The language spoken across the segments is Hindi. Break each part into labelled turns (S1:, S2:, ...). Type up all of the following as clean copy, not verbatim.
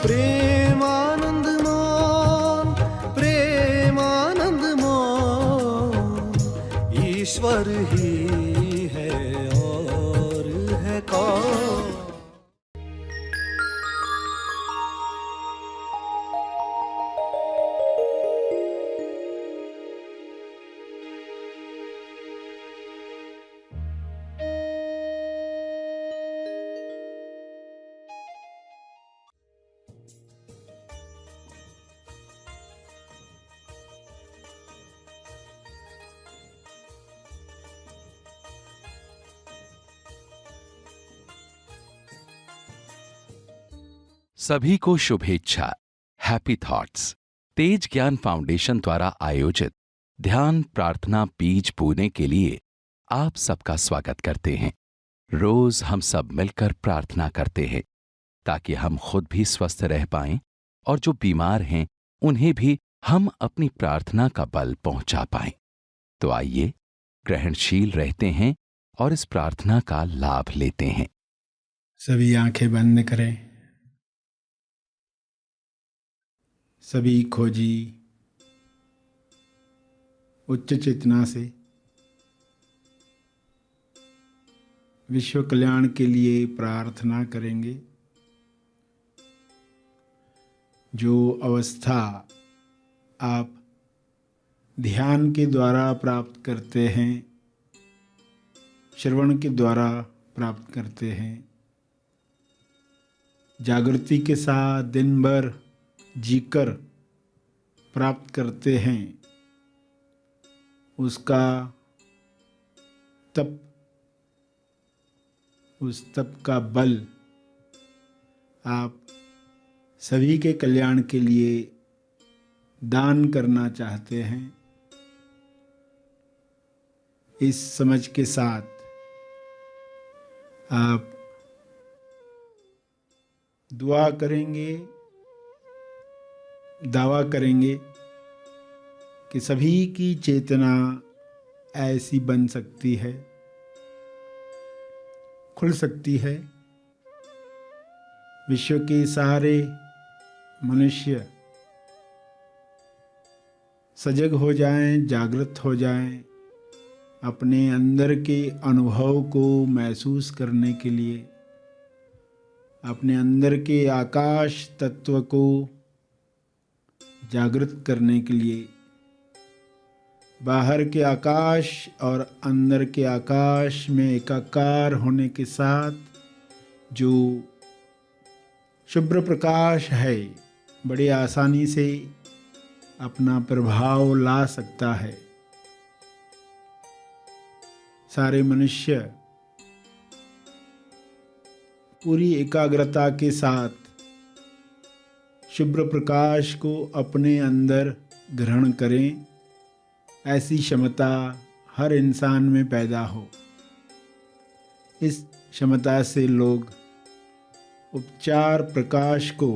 S1: प्रेमानंद मोहन, प्रेमानंद मोहन, ईश्वर ही है और है कौन।
S2: सभी को शुभेच्छा। हैप्पी थॉट्स तेज ज्ञान फाउंडेशन द्वारा आयोजित ध्यान प्रार्थना बीज बोने के लिए आप सबका स्वागत करते हैं। रोज हम सब मिलकर प्रार्थना करते हैं ताकि हम खुद भी स्वस्थ रह पाएं और जो बीमार हैं उन्हें भी हम अपनी प्रार्थना का बल पहुंचा पाएं। तो आइए ग्रहणशील रहते हैं और इस प्रार्थना का लाभ लेते हैं।
S3: सभी आंखें बंद करें। सभी खोजी उच्च चेतना से विश्व कल्याण के लिए प्रार्थना करेंगे। जो अवस्था आप ध्यान के द्वारा प्राप्त करते हैं, श्रवण के द्वारा प्राप्त करते हैं, जागृति के साथ दिन भर जीकर प्राप्त करते हैं, उसका तप, उस तप का बल आप सभी के कल्याण के लिए दान करना चाहते हैं। इस समझ के साथ आप दुआ करेंगे, दावा करेंगे कि सभी की चेतना ऐसी बन सकती है, खुल सकती है। विश्व के सारे मनुष्य सजग हो जाएं, जागृत हो जाएं, अपने अंदर के अनुभव को महसूस करने के लिए, अपने अंदर के आकाश तत्व को जागृत करने के लिए, बाहर के आकाश और अंदर के आकाश में एकाकार होने के साथ जो शुभ्र प्रकाश है बड़ी आसानी से अपना प्रभाव ला सकता है। सारे मनुष्य पूरी एकाग्रता के साथ शुभ्र प्रकाश को अपने अंदर ग्रहण करें। ऐसी क्षमता हर इंसान में पैदा हो। इस क्षमता से लोग उपचार प्रकाश को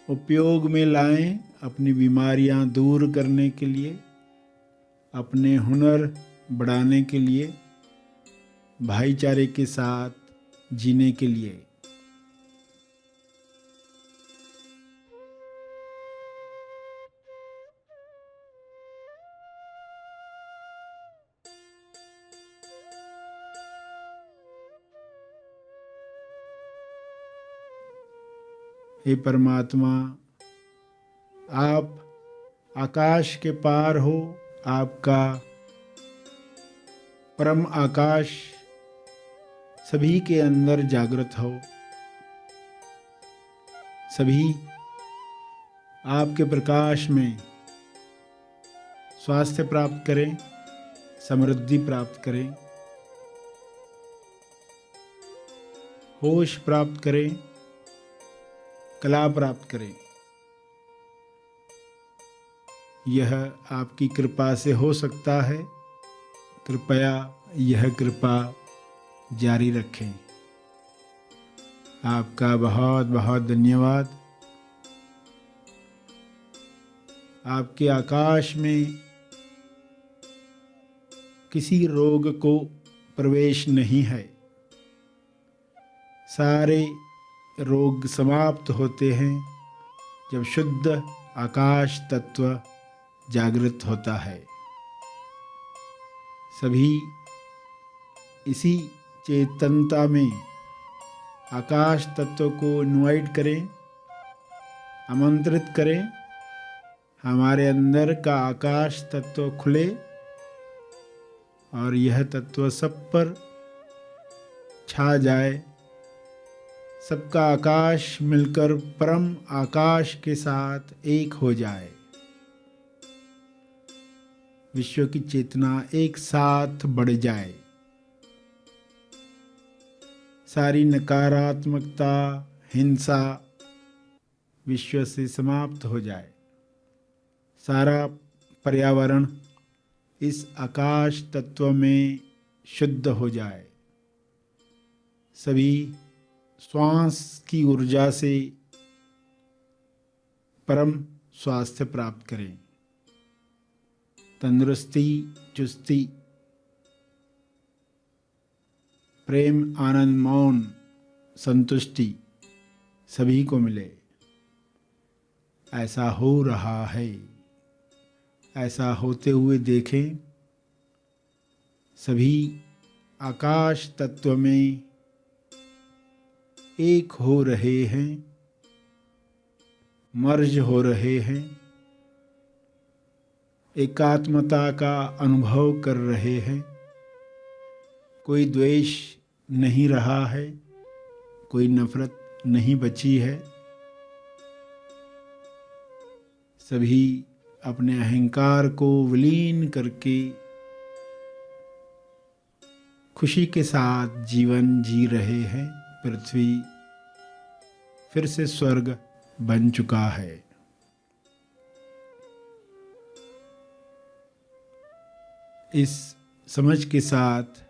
S3: उपयोग में लाएं, अपनी बीमारियां दूर करने के लिए, अपने हुनर बढ़ाने के लिए, भाईचारे के साथ जीने के लिए। हे परमात्मा, आप आकाश के पार हो। आपका परम आकाश सभी के अंदर जागृत हो। सभी आपके प्रकाश में स्वास्थ्य प्राप्त करें, समृद्धि प्राप्त करें, होश प्राप्त करें, कला प्राप्त करें। यह आपकी कृपा से हो सकता है। कृपया यह कृपा जारी रखें। आपका बहुत बहुत धन्यवाद। आपके आकाश में किसी रोग को प्रवेश नहीं है। सारे रोग समाप्त होते हैं जब शुद्ध आकाश तत्व जागृत होता है। सभी इसी चेतनता में आकाश तत्व को इनवाइट करें, आमंत्रित करें। हमारे अंदर का आकाश तत्व खुले और यह तत्व सब पर छा जाए। सबका आकाश मिलकर परम आकाश के साथ एक हो जाए। विश्व की चेतना एक साथ बढ़ जाए। सारी नकारात्मकता, हिंसा विश्व से समाप्त हो जाए। सारा पर्यावरण इस आकाश तत्व में शुद्ध हो जाए। सभी श्वास की ऊर्जा से परम स्वास्थ्य प्राप्त करें। तंदुरुस्ती, चुस्ती, प्रेम, आनंद, मौन, संतुष्टि सभी को मिले। ऐसा हो रहा है, ऐसा होते हुए देखें। सभी आकाश तत्व में एक हो रहे हैं, मर्ज हो रहे हैं, एकात्मता का अनुभव कर रहे हैं। कोई द्वेष नहीं रहा है, कोई नफरत नहीं बची है। सभी अपने अहंकार को विलीन करके खुशी के साथ जीवन जी रहे हैं। पृथ्वी फिर से स्वर्ग बन चुका है। इस समझ के साथ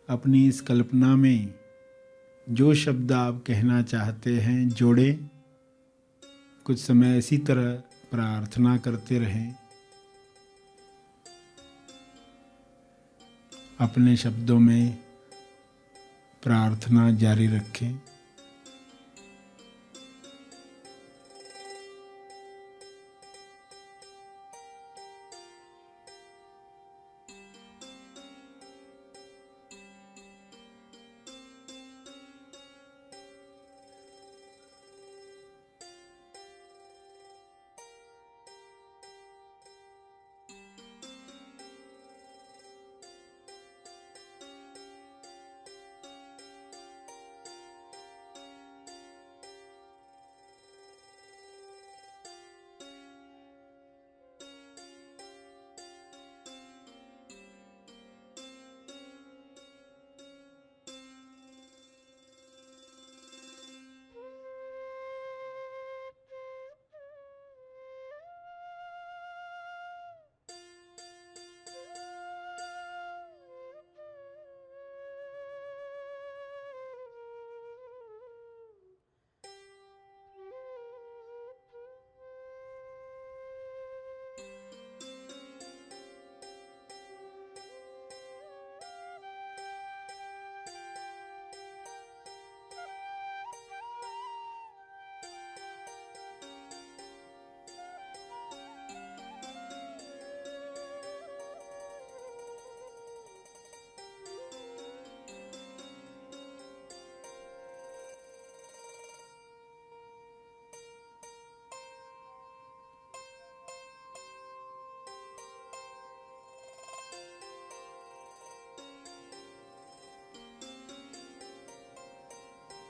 S3: अपनी इस कल्पना में जो शब्द आप कहना चाहते हैं जोड़ें। कुछ समय इसी तरह प्रार्थना करते रहें। अपने शब्दों में प्रार्थना जारी रखें।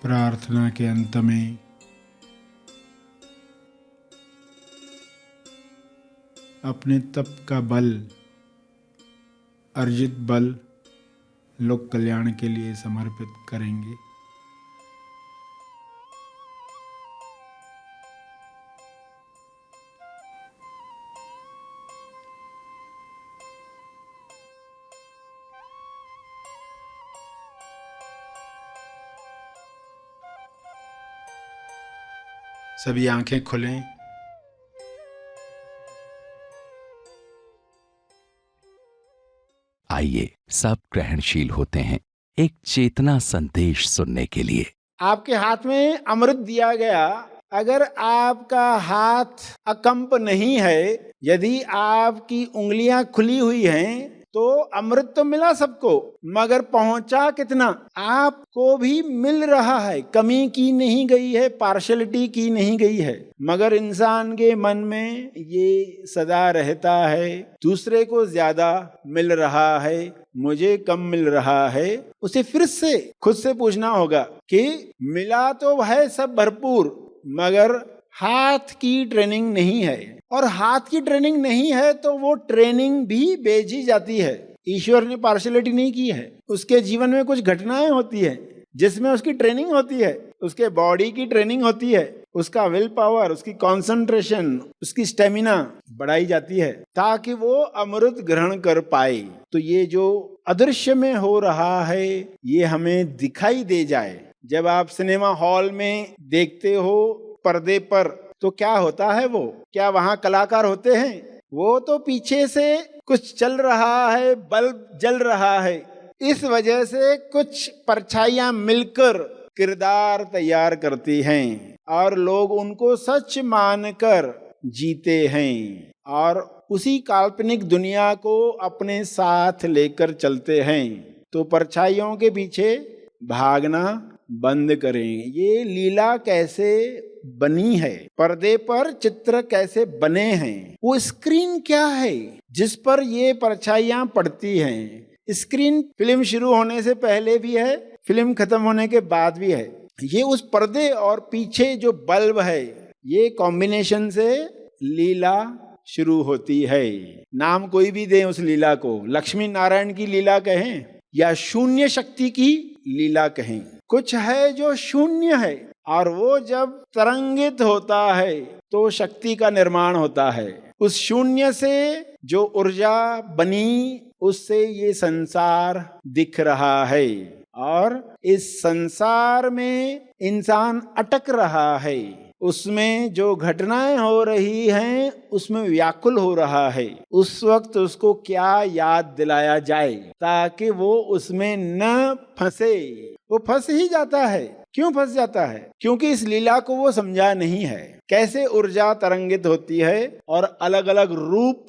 S3: प्रार्थना के अंत में अपने तप का बल, अर्जित बल लोक कल्याण के लिए समर्पित करेंगे। सभी आंखें खोलें।
S2: आइए सब ग्रहणशील होते हैं एक चेतना संदेश सुनने के लिए।
S3: आपके हाथ में अमृत दिया गया, अगर आपका हाथ अकंप नहीं है, यदि आपकी उंगलियां खुली हुई हैं, तो अमृत तो मिला सबको, मगर पहुंचा कितना? आपको भी मिल रहा है, कमी की नहीं गई है, पार्शलिटी की नहीं गई है। मगर इंसान के मन में ये सदा रहता है, दूसरे को ज्यादा मिल रहा है, मुझे कम मिल रहा है। उसे फिर से खुद से पूछना होगा कि मिला तो है सब भरपूर, मगर हाथ की ट्रेनिंग नहीं है। और हाथ की ट्रेनिंग नहीं है तो वो ट्रेनिंग भी बेची जाती है। ईश्वर ने पार्शलिटी नहीं की है। उसके जीवन में कुछ घटनाएं होती है जिसमें उसकी ट्रेनिंग होती है, उसके बॉडी की ट्रेनिंग होती है, उसका विल पावर, उसकी कंसंट्रेशन, उसकी स्टेमिना बढ़ाई जाती है ताकि वो अमृत ग्रहण कर पाए। तो ये जो अदृश्य में हो रहा है ये हमें दिखाई दे जाए। जब आप सिनेमा हॉल में देखते हो पर्दे पर, तो क्या होता है? वो क्या वहां कलाकार होते हैं? वो तो पीछे से कुछ चल रहा है, बल्ब जल रहा है, इस वजह से कुछ परछाइयां मिलकर किरदार तैयार करती हैं और लोग उनको सच मानकर जीते हैं और उसी काल्पनिक दुनिया को अपने साथ लेकर चलते हैं। तो परछाइयों के पीछे भागना बंद करें। ये लीला कैसे बनी है, पर्दे पर चित्र कैसे बने हैं, वो स्क्रीन क्या है जिस पर ये परछाइयां पड़ती हैं। स्क्रीन फिल्म शुरू होने से पहले भी है, फिल्म खत्म होने के बाद भी है। ये उस पर्दे और पीछे जो बल्ब है, ये कॉम्बिनेशन से लीला शुरू होती है। नाम कोई भी दें उस लीला को, लक्ष्मी नारायण की लीला कहें या शून्य शक्ति की लीला कहें, कुछ है जो शून्य है और वो जब तरंगित होता है तो शक्ति का निर्माण होता है। उस शून्य से जो ऊर्जा बनी उससे ये संसार दिख रहा है और इस संसार में इंसान अटक रहा है। उसमें जो घटनाएं हो रही हैं उसमें व्याकुल हो रहा है। उस वक्त उसको क्या याद दिलाया जाए ताकि वो उसमें न फंसे? वो फंस ही जाता है। क्यों फंस जाता है? क्योंकि इस लीला को वो समझा नहीं है, कैसे ऊर्जा तरंगित होती है और अलग अलग रूप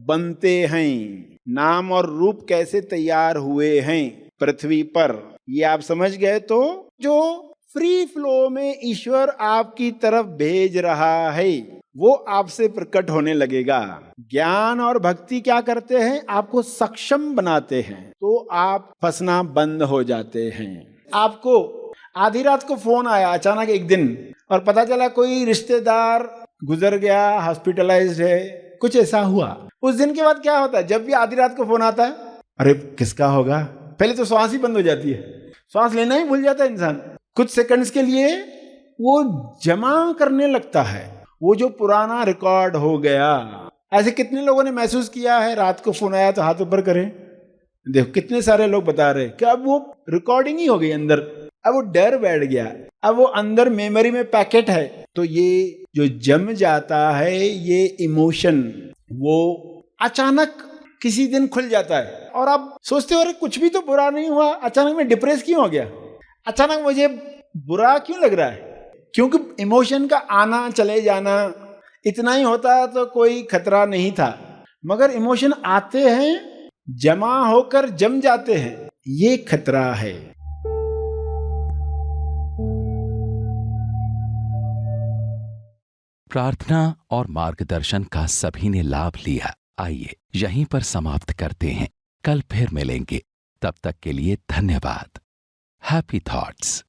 S3: बनते हैं, नाम और रूप कैसे तैयार हुए हैं पृथ्वी पर। ये आप समझ गए तो जो फ्री फ्लो में ईश्वर आपकी तरफ भेज रहा है वो आपसे प्रकट होने लगेगा। ज्ञान और भक्ति क्या करते हैं? आपको सक्षम बनाते हैं, तो आप फंसना बंद हो जाते हैं। आपको आधी रात को फोन आया अचानक एक दिन और पता चला कोई रिश्तेदार गुजर गया, हॉस्पिटलाइज्ड है, कुछ ऐसा हुआ। उस दिन के बाद क्या होता है? जब भी आधी रात को फोन आता है, अरे किसका होगा, पहले तो श्वास ही बंद हो जाती है, श्वास लेना ही भूल जाता है इंसान। कुछ सेकंड्स के लिए वो जमा करने लगता है वो जो पुराना रिकॉर्ड हो गया। ऐसे कितने लोगों ने महसूस किया है? रात को फोन आया तो हाथ ऊपर करें। देखो कितने सारे लोग बता रहे कि अब वो रिकॉर्डिंग ही हो गई अंदर, अब वो डर बैठ गया, अब वो अंदर मेमोरी में पैकेट है। तो ये जो जम जाता है ये इमोशन, वो अचानक किसी दिन खुल जाता है और आप सोचते हो अरे कुछ भी तो बुरा नहीं हुआ, अचानक मैं डिप्रेस क्यों हो गया, अचानक मुझे बुरा क्यों लग रहा है? क्योंकि इमोशन का आना चले जाना इतना ही होता तो कोई खतरा नहीं था, मगर इमोशन आते हैं, जमा होकर जम जाते हैं, ये खतरा है।
S2: प्रार्थना और मार्गदर्शन का सभी ने लाभ लिया। आइए यहीं पर समाप्त करते हैं, कल फिर मिलेंगे। तब तक के लिए धन्यवाद। Happy thoughts.